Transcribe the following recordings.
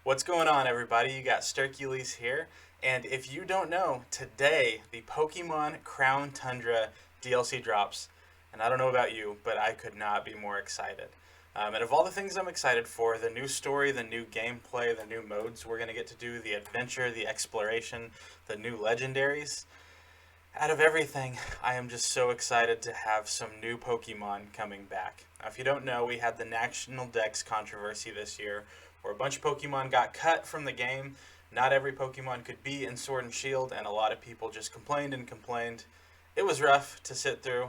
What's going on, everybody? You got Sturkules here, and if you don't know, today the Pokemon Crown Tundra DLC drops, and I don't know about you, but I could not be more excited. And of all the things I'm excited for, the new story, the new gameplay, the new modes we're going to get to do, the adventure, the exploration, the new legendaries, out of everything, I am just so excited to have some new Pokemon coming back. Now, if you don't know, we had the National Dex controversy this year, where a bunch of Pokemon got cut from the game. Not every Pokemon could be in Sword and Shield, and a lot of people just complained and complained. It was rough to sit through,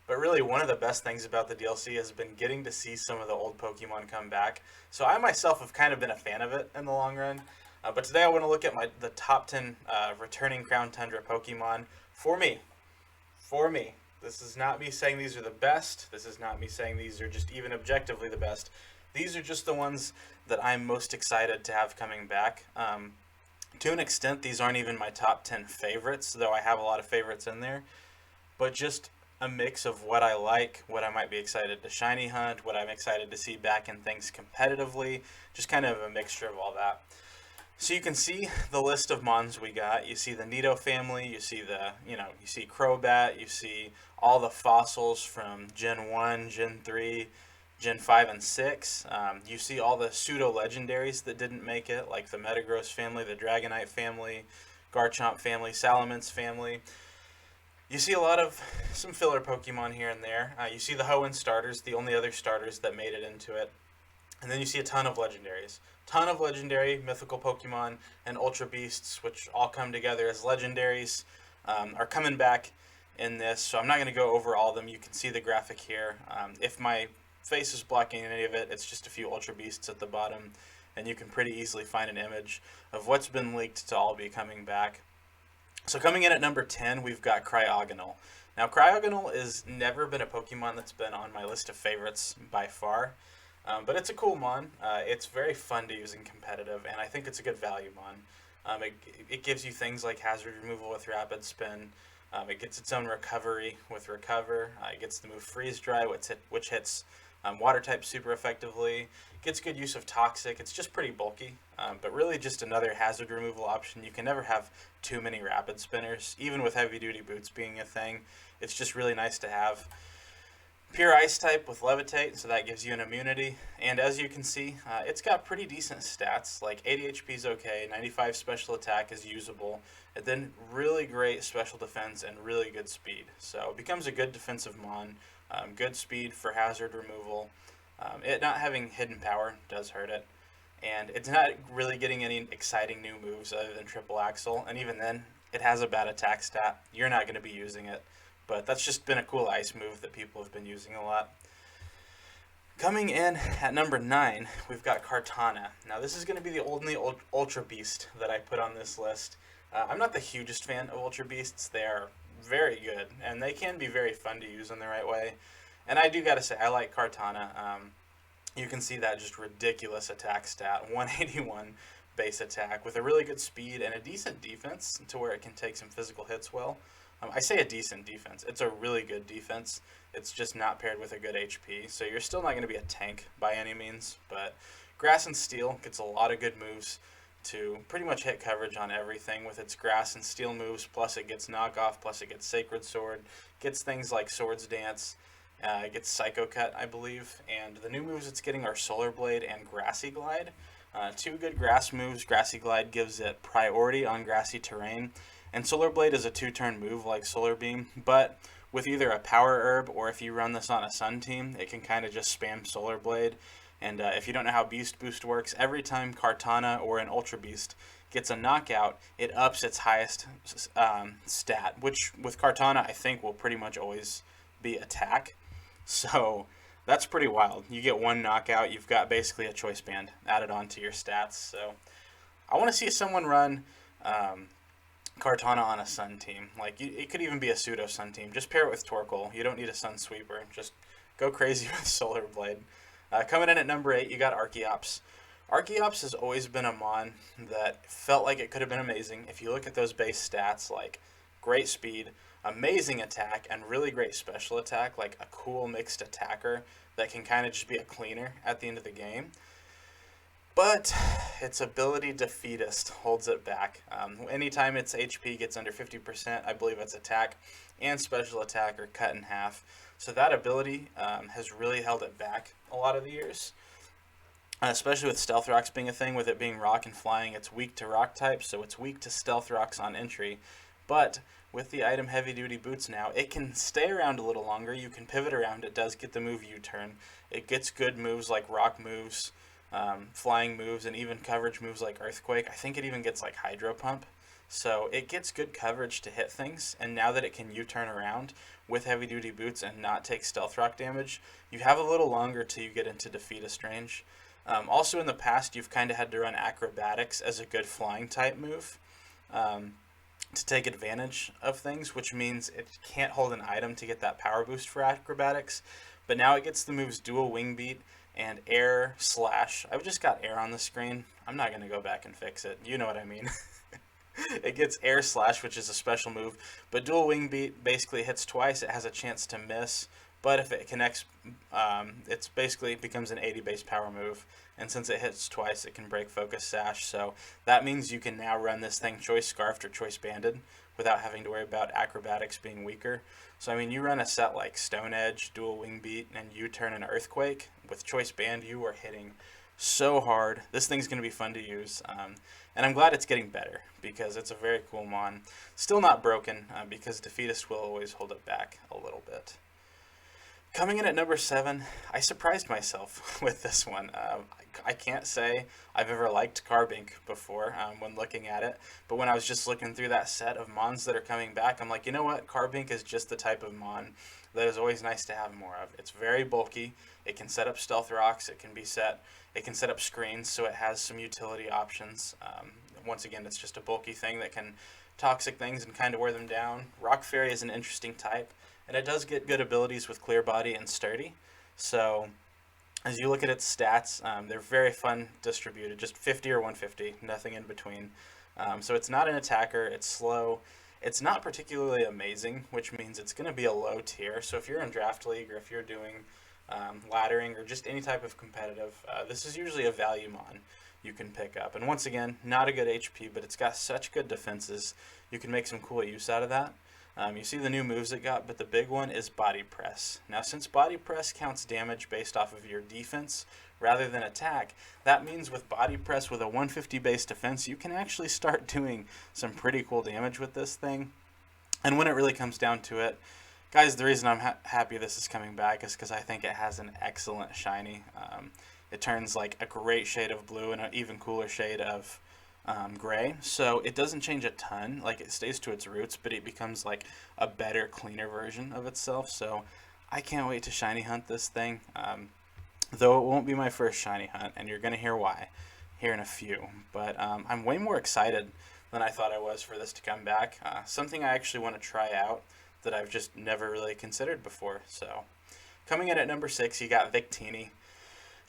but really one of the best things about the DLC has been getting to see some of the old Pokemon come back. So I myself have kind of been a fan of it in the long run. But today I want to look at the top 10 returning Crown Tundra Pokemon for me. For me. This is not me saying these are the best. This is not me saying these are just even objectively the best. These are just the ones that I'm most excited to have coming back. To an extent, these aren't even my top 10 favorites, though I have a lot of favorites in there. But just a mix of what I like, what I might be excited to shiny hunt, what I'm excited to see back in things competitively. Just kind of a mixture of all that. So you can see the list of mons we got. You see the Nido family, you see you see Crobat, you see all the fossils from Gen 1, Gen 3, Gen 5, and 6. You see all the pseudo-legendaries that didn't make it, like the Metagross family, the Dragonite family, Garchomp family, Salamence family. You see a lot of some filler Pokemon here and there. You see the Hoenn starters, the only other starters that made it into it. And then you see a ton of legendaries. Ton of legendary mythical Pokemon and Ultra Beasts, which all come together as legendaries, are coming back in this. So I'm not going to go over all of them. You can see the graphic here. If my face is blocking any of it, it's just a few Ultra Beasts at the bottom. And you can pretty easily find an image of what's been leaked to all be coming back. So coming in at number 10, we've got Cryogenol. Now, Cryogonal has never been a Pokemon that's been on my list of favorites by far. But it's a cool mon. It's very fun to use in competitive, and I think it's a good value mon. It gives you things like hazard removal with Rapid Spin. It gets its own recovery with Recover. It gets the move Freeze Dry, which hits water type super effectively. Gets good use of Toxic. It's just pretty bulky, but really just another hazard removal option. You can never have too many Rapid Spinners, even with heavy duty boots being a thing. It's just really nice to have. Pure Ice type with Levitate, so that gives you an immunity. And as you can see, it's got pretty decent stats. Like 80 HP is okay, 95 special attack is usable, and then really great special defense and really good speed. So it becomes a good defensive mon. Good speed for hazard removal. It not having hidden power does hurt it. And it's not really getting any exciting new moves other than Triple Axle. And even then, it has a bad attack stat. You're not going to be using it. But that's just been a cool ice move that people have been using a lot. Coming in at number 9, we've got Cortana. Now this is going to be the only Ultra Beast that I put on this list. I'm not the hugest fan of Ultra Beasts. They are very good, and they can be very fun to use in the right way. And I do got to say, I like Cortana. You can see that just ridiculous attack stat, 181 base attack, with a really good speed and a decent defense to where it can take some physical hits well. I say a decent defense. It's a really good defense. It's just not paired with a good HP. So you're still not going to be a tank by any means. But Grass and Steel gets a lot of good moves to pretty much hit coverage on everything with its Grass and Steel moves. Plus it gets Knockoff. Plus it gets Sacred Sword. Gets things like Swords Dance. It gets Psycho Cut, I believe. And the new moves it's getting are Solar Blade and Grassy Glide. Two good grass moves. Grassy Glide gives it priority on grassy terrain. And Solar Blade is a 2-turn move like Solar Beam, but with either a Power Herb or if you run this on a Sun team, it can kind of just spam Solar Blade. And if you don't know how Beast Boost works, every time Cortana or an Ultra Beast gets a knockout, it ups its highest stat, which with Cortana I think will pretty much always be attack. So that's pretty wild. You get one knockout, you've got basically a choice band added onto your stats. So I want to see someone run Cortana on a Sun team. Like, it could even be a pseudo Sun team. Just pair it with Torkoal. You don't need a Sun Sweeper. Just go crazy with Solar Blade. Coming in at number 8, you got Archeops. Archeops has always been a mon that felt like it could have been amazing. If you look at those base stats, like great speed, amazing attack, and really great special attack, like a cool mixed attacker that can kind of just be a cleaner at the end of the game. But its ability Defeatist holds it back. Anytime its HP gets under 50%, I believe its attack and special attack are cut in half. So that ability has really held it back a lot of the years. Especially with Stealth Rocks being a thing, with it being rock and flying, it's weak to rock types, so it's weak to Stealth Rocks on entry. But with the item Heavy Duty Boots now, it can stay around a little longer. You can pivot around. It does get the move U-turn. It gets good moves like rock moves, flying moves, and even coverage moves like Earthquake. I think it even gets like Hydro Pump. So it gets good coverage to hit things, and now that it can U-turn around with Heavy Duty Boots and not take Stealth Rock damage, you have a little longer till you get into Defeatist range. Also, in the past, you've kind of had to run Acrobatics as a good flying type move to take advantage of things, which means it can't hold an item to get that power boost for Acrobatics. But now it gets the moves Dual Wing Beat and Air Slash. I've just got Air on the screen. I'm not going to go back and fix it. You know what I mean. It gets Air Slash, which is a special move, but Dual Wing Beat basically hits twice. It has a chance to miss, but if it connects, it's basically becomes an 80 base power move, and since it hits twice, it can break Focus Sash, so that means you can now run this thing Choice Scarfed or Choice Banded without having to worry about Acrobatics being weaker. So I mean, you run a set like Stone Edge, Dual Wing Beat, and U-Turn and Earthquake, with Choice Band, you are hitting so hard. This thing's going to be fun to use. And I'm glad it's getting better because it's a very cool mon. Still not broken because Defeatist will always hold it back a little bit. Coming in at number 7, I surprised myself with this one. I can't say I've ever liked Carbink before when looking at it, but when I was just looking through that set of mons that are coming back, I'm like, you know what? Carbink is just the type of mon that is always nice to have more of. It's very bulky. It can set up Stealth Rocks. It can set up screens, so it has some utility options. Once again, it's just a bulky thing that can toxic things and kind of wear them down. Rock Fairy is an interesting type, and it does get good abilities with Clear Body and Sturdy. So as you look at its stats, they're very fun distributed, just 50 or 150, nothing in between. So it's not an attacker, it's slow. It's not particularly amazing, which means it's going to be a low tier. So if you're in Draft League or if you're doing laddering or just any type of competitive, this is usually a value mon you can pick up. And once again, not a good HP, but it's got such good defenses, you can make some cool use out of that. You see the new moves it got, but the big one is Body Press. Now, since Body Press counts damage based off of your defense rather than attack, that means with Body Press with a 150 base defense, you can actually start doing some pretty cool damage with this thing. And when it really comes down to it, guys, the reason I'm happy this is coming back is because I think it has an excellent shiny. It turns like a great shade of blue and an even cooler shade of gray, so it doesn't change a ton, like it stays to its roots, but it becomes like a better, cleaner version of itself. So I can't wait to shiny hunt this thing, though it won't be my first shiny hunt, and you're gonna hear why here in a few. But I'm way more excited than I thought I was for this to come back. Something I actually want to try out that I've just never really considered before. So coming in at number 6, you got Victini.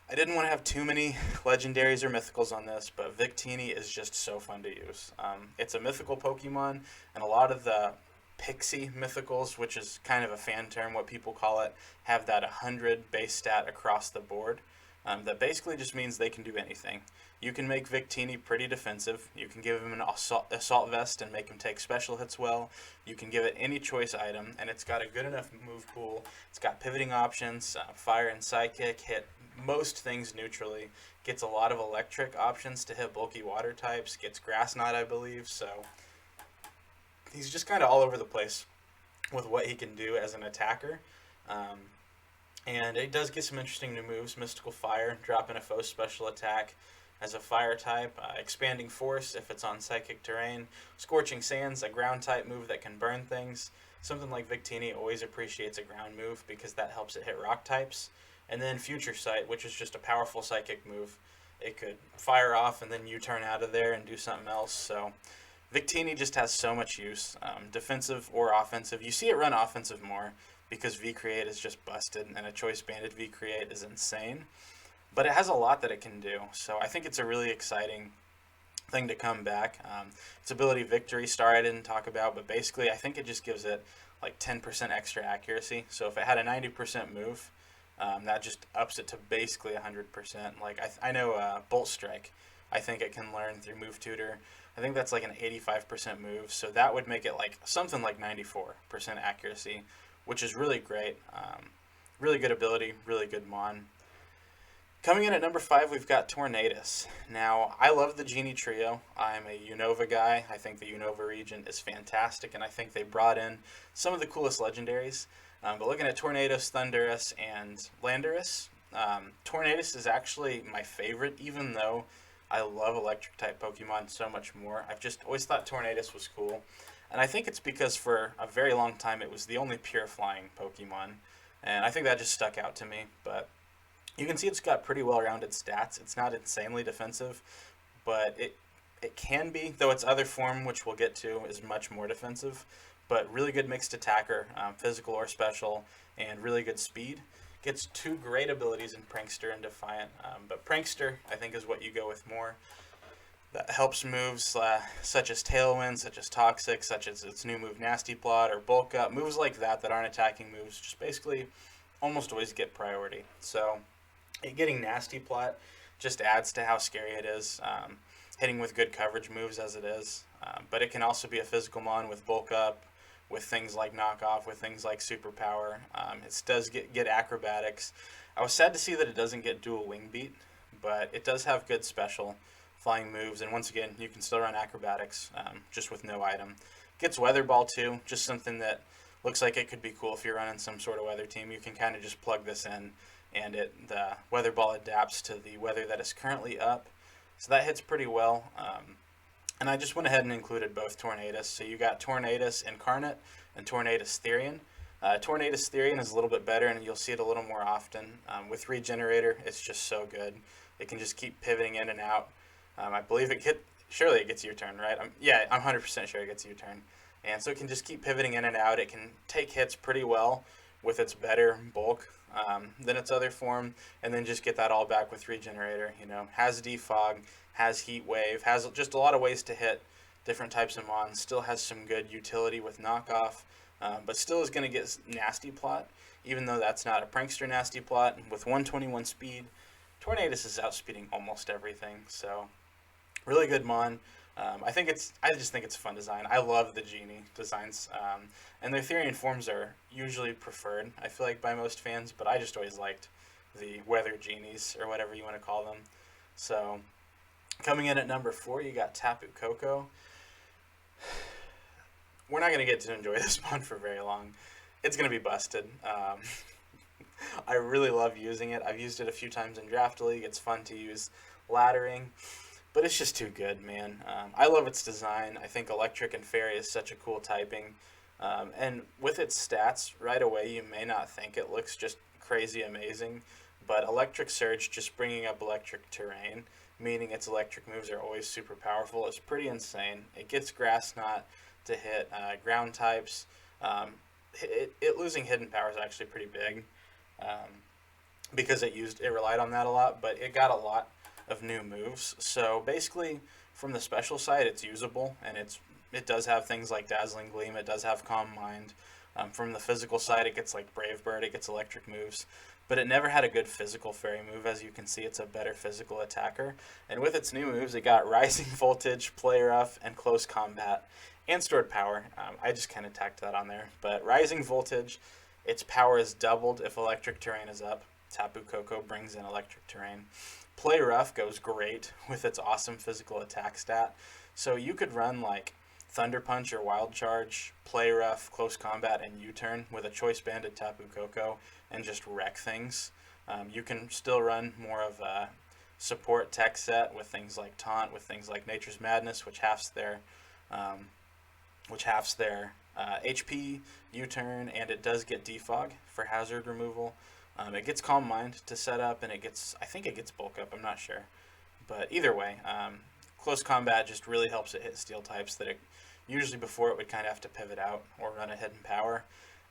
I didn't want to have too many legendaries or mythicals on this, but Victini is just so fun to use. It's a mythical Pokemon, and a lot of the pixie mythicals, which is kind of a fan term, what people call it, have that 100 base stat across the board. That basically just means they can do anything. You can make Victini pretty defensive. You can give him an assault vest and make him take special hits well. You can give it any choice item, and it's got a good enough move pool. It's got pivoting options, fire and psychic, hit most things neutrally, gets a lot of electric options to hit bulky water types, gets Grass Knot, I believe, so he's just kind of all over the place with what he can do as an attacker. And it does get some interesting new moves. Mystical Fire, dropping a foe special attack as a fire type. Expanding Force if it's on psychic terrain. Scorching Sands, a ground type move that can burn things. Something like Victini always appreciates a ground move because that helps it hit rock types. And then Future Sight, which is just a powerful psychic move. It could fire off and then you turn out of there and do something else. So Victini just has so much use, defensive or offensive. You see it run offensive more because V-Create is just busted and a choice banded V-Create is insane. But it has a lot that it can do. So I think it's a really exciting thing to come back. Its ability Victory Star I didn't talk about, but basically I think it just gives it like 10% extra accuracy. So if it had a 90% move, That just ups it to basically 100%. Like I know Bolt Strike, I think it can learn through Move Tutor. I think that's like an 85% move, so that would make it like something like 94% accuracy, which is really great. Really good ability, really good mon. Coming in at number 5, we've got Tornadus. Now, I love the Genie Trio. I'm a Unova guy. I think the Unova region is fantastic, and I think they brought in some of the coolest legendaries. But looking at Tornadus, Thundurus, and Landorus, Tornadus is actually my favorite, even though I love Electric-type Pokemon so much more. I've just always thought Tornadus was cool. And I think it's because for a very long time it was the only pure flying Pokemon. And I think that just stuck out to me, but you can see it's got pretty well-rounded stats. It's not insanely defensive, but it can be, though its other form, which we'll get to, is much more defensive. But really good mixed attacker, physical or special, and really good speed. Gets 2 great abilities in Prankster and Defiant, but Prankster, I think, is what you go with more. That helps moves such as Tailwind, such as Toxic, such as its new move Nasty Plot, or Bulk Up. Moves like that aren't attacking moves just basically almost always get priority. So getting Nasty Plot just adds to how scary it is, hitting with good coverage moves as it is. But it can also be a physical mon with Bulk Up, with things like Knockoff, with things like Superpower. It does get acrobatics. I was sad to see that it doesn't get dual Wing Beat, but it does have good special flying moves. And once again, you can still run acrobatics just with no item. Gets Weather Ball too, just something that looks like it could be cool if you're running some sort of weather team. You can kind of just plug this in, and the Weather Ball adapts to the weather that is currently up. So that hits pretty well. And I just went ahead and included both Tornadus. So you got Tornadus Incarnate and Tornadus Therian. Tornadus Therian is a little bit better, and you'll see it a little more often. With Regenerator, it's just so good. It can just keep pivoting in and out. I believe surely it gets your turn, right? I'm 100% sure it gets your turn. And so it can just keep pivoting in and out. It can take hits pretty well with its better bulk than its other form, and then just get that all back with Regenerator. Has Defog, has Heat Wave, has just a lot of ways to hit different types of mons. Still has some good utility with Knockoff, but still is going to get Nasty Plot, even though that's not a Prankster Nasty Plot. With 121 speed, Tornadus is outspeeding almost everything. So really good mon. I just think it's a fun design. I love the Genie designs, and their Therian forms are usually preferred, I feel like, by most fans, but I just always liked the Weather Genies, or whatever you want to call them. So coming in at number 4, you got Tapu Coco. We're not going to get to enjoy this mon for very long. It's going to be busted. I really love using it. I've used it a few times in Draft League. It's fun to use laddering. But it's just too good, man. I love its design. I think Electric and Fairy is such a cool typing. And with its stats, right away, you may not think it looks just crazy amazing. But Electric Surge, just bringing up electric terrain, meaning its electric moves are always super powerful, is pretty insane. It gets Grass Knot to hit ground types. It losing Hidden Power is actually pretty big because it relied on that a lot, but it got a lot of new moves. So basically, from the special side, it's usable, and it does have things like Dazzling Gleam. It does have Calm Mind. From the physical side, it gets like Brave Bird. It gets electric moves, but it never had a good physical fairy move. As you can see, it's a better physical attacker. And with its new moves, it got Rising Voltage, Play Rough, and Close Combat, and Stored Power. I just kind of tacked that on there. But Rising Voltage, its power is doubled if electric terrain is up. Tapu Coco brings in electric terrain. Play Rough goes great with its awesome physical attack stat. So you could run like Thunder Punch or Wild Charge, Play Rough, Close Combat, and U-Turn with a Choice Banded Tapu Coco and just wreck things. You can still run more of a support tech set with things like Taunt, with things like Nature's Madness, which halves their HP, U-Turn, and it does get Defog for hazard removal. It gets Calm Mind to set up, and I think it gets Bulk Up, I'm not sure. But either way, Close Combat just really helps it hit steel types that usually before it would kind of have to pivot out or run a Hidden Power.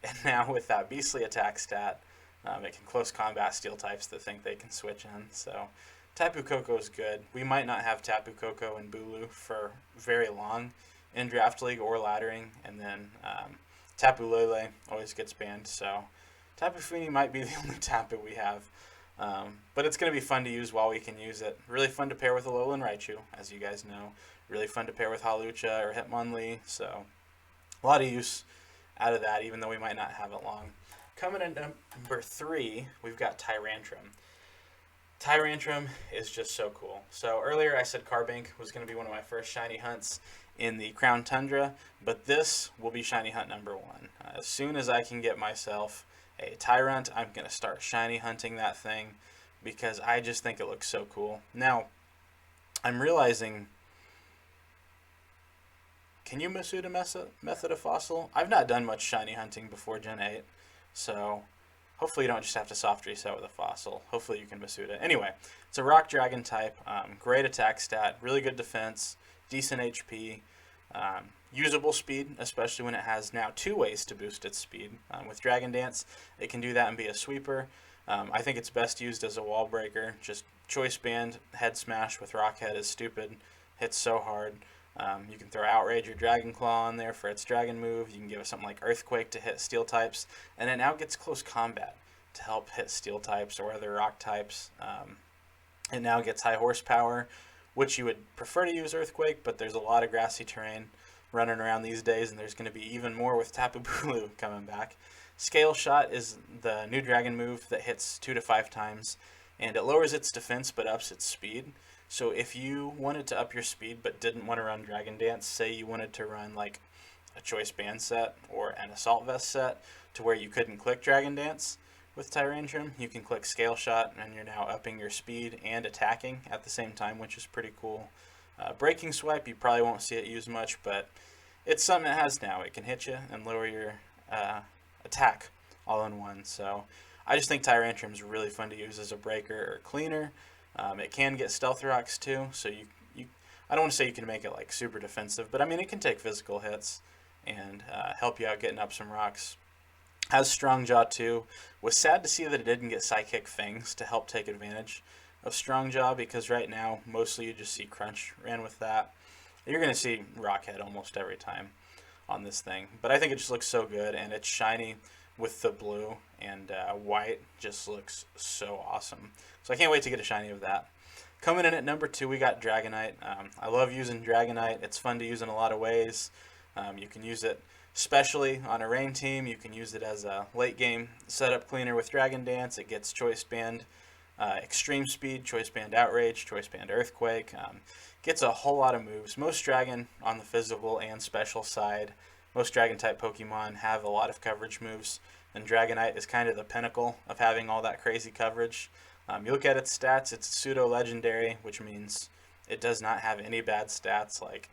And now with that beastly attack stat, it can Close Combat steel types that think they can switch in. So Tapu Coco is good. We might not have Tapu Coco and Bulu for very long in Draft League or laddering, and then Tapu Lele always gets banned, so Tapu Fini might be the only Tapu we have. But it's going to be fun to use while we can use it. Really fun to pair with Alolan Raichu, as you guys know. Really fun to pair with Hawlucha or Hitmonlee. So a lot of use out of that, even though we might not have it long. Coming in number 3, we've got Tyrantrum. Tyrantrum is just so cool. So earlier I said Carbink was going to be one of my first shiny hunts in the Crown Tundra, but this will be shiny hunt number 1. As soon as I can get myself a Tyrant, I'm going to start shiny hunting that thing because I just think it looks so cool. Now, I'm realizing, can you Masuda method a fossil? I've not done much shiny hunting before Gen 8, so hopefully you don't just have to soft reset with a fossil. Hopefully you can Masuda. Anyway, it's a rock dragon type, great attack stat, really good defense, decent HP, usable speed, especially when it has now 2 ways to boost its speed. With Dragon Dance, it can do that and be a sweeper. I think it's best used as a wall breaker. Just Choice Band, Head Smash with Rock Head is stupid. Hits so hard. You can throw Outrage or Dragon Claw on there for its dragon move. You can give it something like Earthquake to hit steel types. And it now gets close combat to help hit steel types or other rock types. It now gets high horsepower, which you would prefer to use Earthquake, but there's a lot of grassy terrain running around these days, and there's going to be even more with Tapu Bulu coming back. Scale Shot is the new dragon move that hits 2 to 5 times, and it lowers its defense but ups its speed. So if you wanted to up your speed but didn't want to run Dragon Dance, say you wanted to run like a Choice Band set or an Assault Vest set to where you couldn't click Dragon Dance with Tyrantrum, you can click Scale Shot and you're now upping your speed and attacking at the same time, which is pretty cool. Breaking Swipe, you probably won't see it used much, but it's something it has now. It can hit you and lower your attack all in one. So I just think Tyrantrum is really fun to use as a breaker or cleaner. It can get Stealth Rocks too, so you I don't want to say you can make it like super defensive, but I mean it can take physical hits and help you out getting up some rocks. Has Strong Jaw too. Was sad to see that it didn't get Psychic Fangs to help take advantage of Strong Jaw, because right now mostly you just see Crunch ran with that. You're going to see Rockhead almost every time on this thing, but I think it just looks so good, and it's shiny with the blue and white. Just looks so awesome. So I can't wait to get a shiny of that. Coming in at number 2, we got Dragonite. I love using Dragonite. It's fun to use in a lot of ways. You can use it especially on a rain team. You can use it as a late game setup cleaner with Dragon Dance. It gets Choice Band Extreme Speed, Choice Band Outrage, Choice Band Earthquake. Gets a whole lot of moves. Most Dragon on the physical and special side, most Dragon type Pokemon have a lot of coverage moves, and Dragonite is kind of the pinnacle of having all that crazy coverage. You look at its stats, it's pseudo-legendary, which means it does not have any bad stats. Like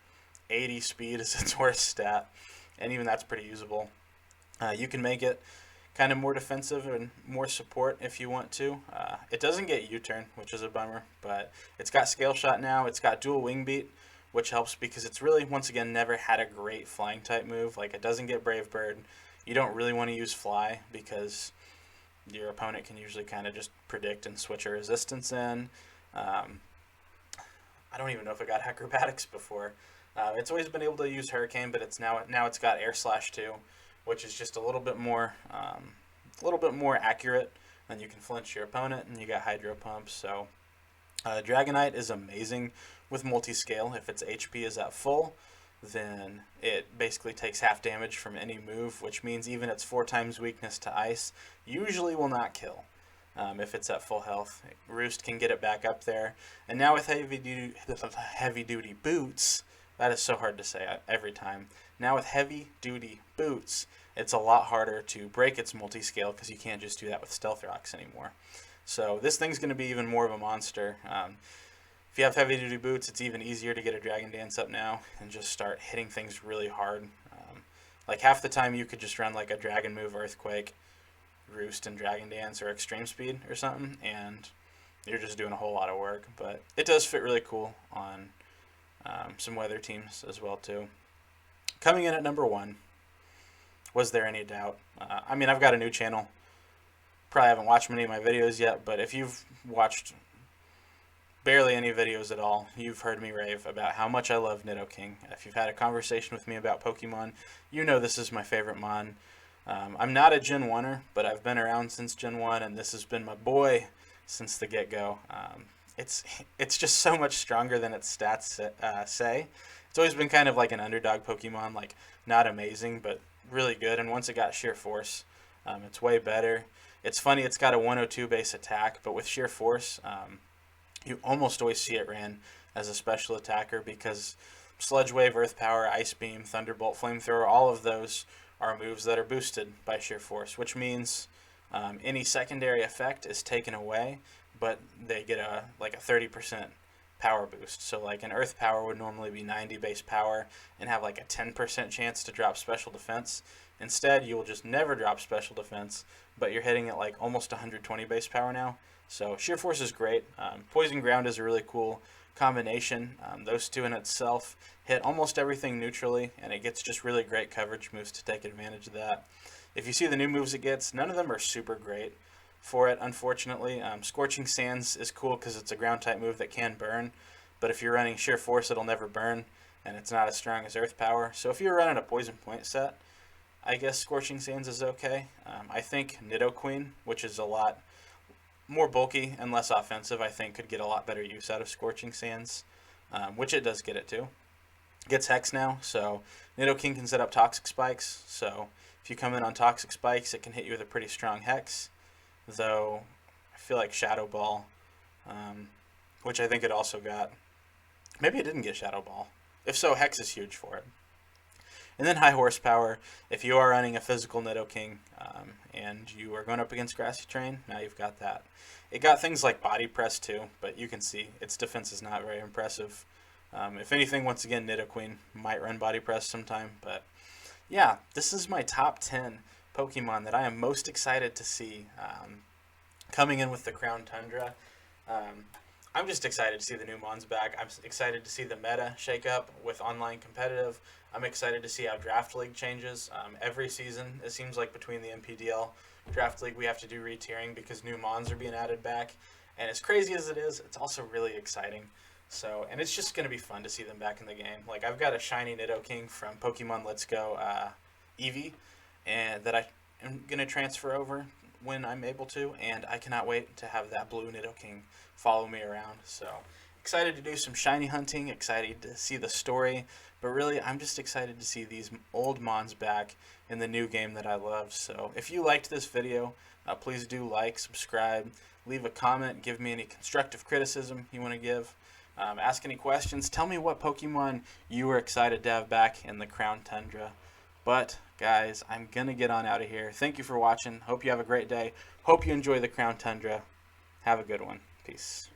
80 speed is its worst stat, and even that's pretty usable. You can make it kind of more defensive and more support if you want to. It doesn't get U-turn, which is a bummer, but it's got Scale Shot now. It's got Dual Wing Beat, which helps because it's really, once again, never had a great flying type move. Like, it doesn't get Brave Bird. You don't really want to use Fly because your opponent can usually kind of just predict and switch a resistance in. I don't even know if it got Acrobatics before. It's always been able to use Hurricane, but it's now it's got Air Slash too, which is just a little bit more accurate, and you can flinch your opponent, and you got Hydro Pump. So Dragonite is amazing with multi-scale. If its HP is at full, then it basically takes half damage from any move, which means even its 4 times weakness to ice usually will not kill. If it's at full health, Roost can get it back up there. And now with heavy duty boots, that is so hard to say every time. Now with heavy duty boots, it's a lot harder to break its multi-scale because you can't just do that with Stealth Rocks anymore. So this thing's going to be even more of a monster. If you have heavy duty boots, it's even easier to get a Dragon Dance up now and just start hitting things really hard. Like half the time you could just run like a Dragon move, Earthquake, Roost, and Dragon Dance, or Extreme Speed or something, and you're just doing a whole lot of work. But it does fit really cool on some weather teams as well too. Coming in at number 1, was there any doubt? I mean, I've got a new channel. Probably haven't watched many of my videos yet, but if you've watched barely any videos at all, you've heard me rave about how much I love Nidoking. If you've had a conversation with me about Pokemon, you know this is my favorite mon. I'm not a Gen 1er, but I've been around since Gen 1, and this has been my boy since the get-go. It's just so much stronger than its stats say. It's always been kind of like an underdog Pokemon, like not amazing, but really good. And once it got Sheer Force, it's way better. It's funny, it's got a 102 base attack, but with Sheer Force, you almost always see it ran as a special attacker because Sludge Wave, Earth Power, Ice Beam, Thunderbolt, Flamethrower, all of those are moves that are boosted by Sheer Force, which means any secondary effect is taken away, but they get a 30% power boost. So like an Earth Power would normally be 90 base power and have like a 10% chance to drop special defense. Instead, you will just never drop special defense, but you're hitting at like almost 120 base power now. So Sheer Force is great. Poison Ground is a really cool combination. Those two in itself hit almost everything neutrally, and it gets just really great coverage moves to take advantage of that. If you see the new moves it gets, none of them are super great for it, unfortunately. Scorching Sands is cool because it's a ground type move that can burn, but if you're running Sheer Force, it'll never burn, and it's not as strong as Earth Power. So if you're running a Poison Point set, I guess Scorching Sands is okay. I think Nidoking, which is a lot more bulky and less offensive, I think could get a lot better use out of Scorching Sands, which it does get it too. It gets Hex now, so Nidoking can set up Toxic Spikes, so if you come in on Toxic Spikes, it can hit you with a pretty strong Hex, though I feel like Shadow Ball, which I think it also got. Maybe it didn't get Shadow Ball. If so, Hex is huge for it. And then High Horsepower, if you are running a physical Nidoking and you are going up against Grassy Terrain, now you've got that. It got things like Body Press too, but you can see its defense is not very impressive. If anything, once again, Nidoking might run Body Press sometime. But yeah, this is my top 10 Pokemon that I am most excited to see coming in with the Crown Tundra. I'm just excited to see the new Mons back. I'm excited to see the meta shake up with online competitive. I'm excited to see how Draft League changes. Every season, it seems like between the MPDL Draft League, we have to do re-tiering because new Mons are being added back. And as crazy as it is, it's also really exciting. So, and it's just going to be fun to see them back in the game. Like, I've got a shiny Nidoking from Pokemon Let's Go Eevee, and that I am going to transfer over when I'm able to, and I cannot wait to have that blue Nidoking follow me around. So excited to do some shiny hunting, excited to see the story, but really I'm just excited to see these old Mons back in the new game that I love. So if you liked this video, please do like, subscribe, leave a comment, give me any constructive criticism you want to give, ask any questions, tell me what Pokemon you were excited to have back in the Crown Tundra. But guys, I'm gonna get on out of here. Thank you for watching. Hope you have a great day. Hope you enjoy the Crown Tundra. Have a good one. Peace.